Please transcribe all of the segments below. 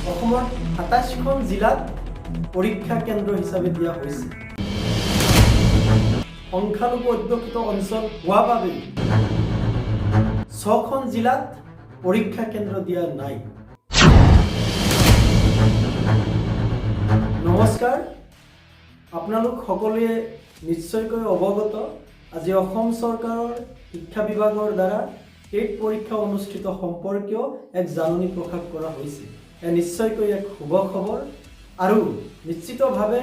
অসমৰ ২৭খন জিলাত পৰীক্ষা কেন্দ্ৰ হিচাপে দিয়া হৈছে। সংখ্যালঘু অধ্যুষিত অঞ্চল হোৱা বাবে ৬খন জিলাত পৰীক্ষা কেন্দ্ৰ দিয়া নাই। নমস্কাৰ, আপোনালোক সকলোৱে নিশ্চয়কৈ অৱগত আজি অসম চৰকাৰৰ শিক্ষা বিভাগৰ দ্বাৰা টেট পৰীক্ষা অনুষ্ঠিত সম্পৰ্কীয় এক জাননী প্ৰকাশ কৰা হৈছে। নিশ্চয়কৈ এক শুভ খবৰ আৰু নিশ্চিতভাৱে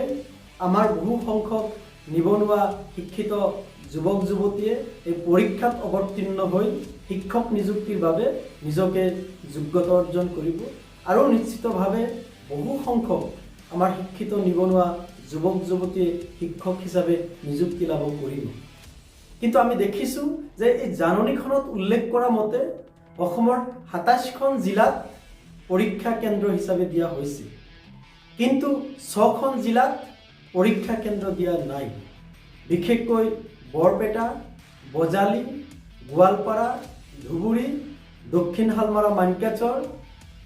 আমাৰ বহু সংখ্যক নিবনুৱা শিক্ষিত যুৱক যুৱতীয়ে এই পৰীক্ষাত অৱতীৰ্ণ হৈ শিক্ষক নিযুক্তিৰ বাবে নিজকে যোগ্যতা অৰ্জন কৰিব আৰু নিশ্চিতভাৱে বহু সংখ্যক আমাৰ শিক্ষিত নিবনুৱা যুৱক যুৱতীয়ে শিক্ষক হিচাপে নিযুক্তি লাভ কৰিব। কিন্তু আমি দেখিছোঁ যে এই জাননীখনত উল্লেখ কৰা মতে অসমৰ ২৭খন জিলাত পৰীক্ষা কেন্দ্ৰ হিচাপে দিয়া হৈছে, কিন্তু ৬খন জিলাত পৰীক্ষা কেন্দ্ৰ দিয়া নাই। বিশেষকৈ বৰপেটা, বজালী, গোৱালপাৰা, ধুবুৰী, দক্ষিণ শালমাৰা মানকাচৰ,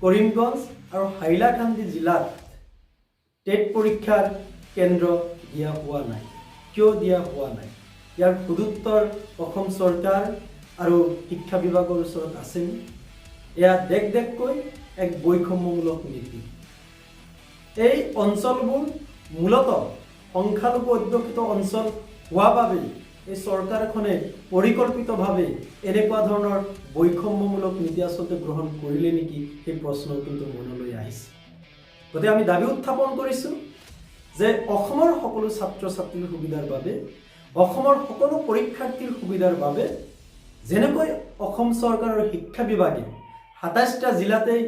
কৰিমগঞ্জ আৰু হাইলাকান্দি জিলাত টেট পৰীক্ষাৰ কেন্দ্ৰ দিয়া হোৱা নাই। কিয় দিয়া হোৱা নাই? ইয়াৰ সদুত্তৰ অসম চৰকাৰ আৰু শিক্ষা বিভাগৰ ওচৰত আছে। এয়া দেখকৈ এক বৈষম্যমূলক নীতি। এই অঞ্চলবোৰ মূলতঃ সংখ্যালঘু অধ্যুষিত অঞ্চল হোৱা বাবে এই চৰকাৰখনে পৰিকল্পিতভাৱে এনেকুৱা ধৰণৰ বৈষম্যমূলক নীতি আচলতে গ্ৰহণ কৰিলে নেকি, সেই প্ৰশ্ন কিন্তু মনলৈ আহিছে। গতিকে আমি দাবী উত্থাপন কৰিছোঁ যে অসমৰ সকলো ছাত্ৰ ছাত্ৰীৰ সুবিধাৰ বাবে, অসমৰ সকলো পৰীক্ষাৰ্থীৰ সুবিধাৰ বাবে যেনেকৈ অসম চৰকাৰৰ শিক্ষা বিভাগে ২৭টা জিলাতেই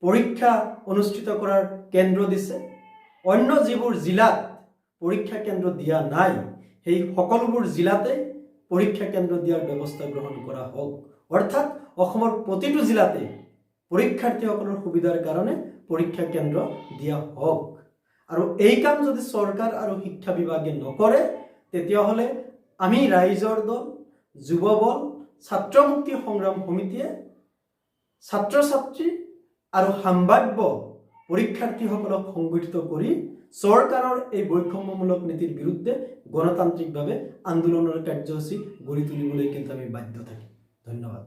পৰীক্ষা অনুষ্ঠিত কৰাৰ কেন্দ্ৰ দিছে, অন্য যিবোৰ জিলাত পৰীক্ষা কেন্দ্ৰ দিয়া নাই সেই সকলোবোৰ জিলাতে পৰীক্ষা কেন্দ্ৰ দিয়াৰ ব্যৱস্থা গ্ৰহণ কৰা হওক। অৰ্থাৎ অসমৰ প্ৰতিটো জিলাতে পৰীক্ষাৰ্থীসকলৰ সুবিধাৰ কাৰণে পৰীক্ষা কেন্দ্ৰ দিয়া হওক। আৰু এই কাম যদি চৰকাৰ আৰু শিক্ষা বিভাগে নকৰে তেতিয়াহ'লে আমি ৰাইজৰ দল, যুৱ বল, ছাত্ৰ মুক্তি সংগ্ৰাম সমিতিয়ে ছাত্ৰ ছাত্ৰী আৰু সম্ভাৱ্য পৰীক্ষাৰ্থীসকলক সংগঠিত কৰি চৰকাৰৰ এই বৈষম্যমূলক নীতিৰ বিৰুদ্ধে গণতান্ত্ৰিকভাৱে আন্দোলনৰ কাৰ্যসূচী গঢ়ি তুলিবলৈ কিন্তু আমি বাধ্য থাকিম। ধন্যবাদ।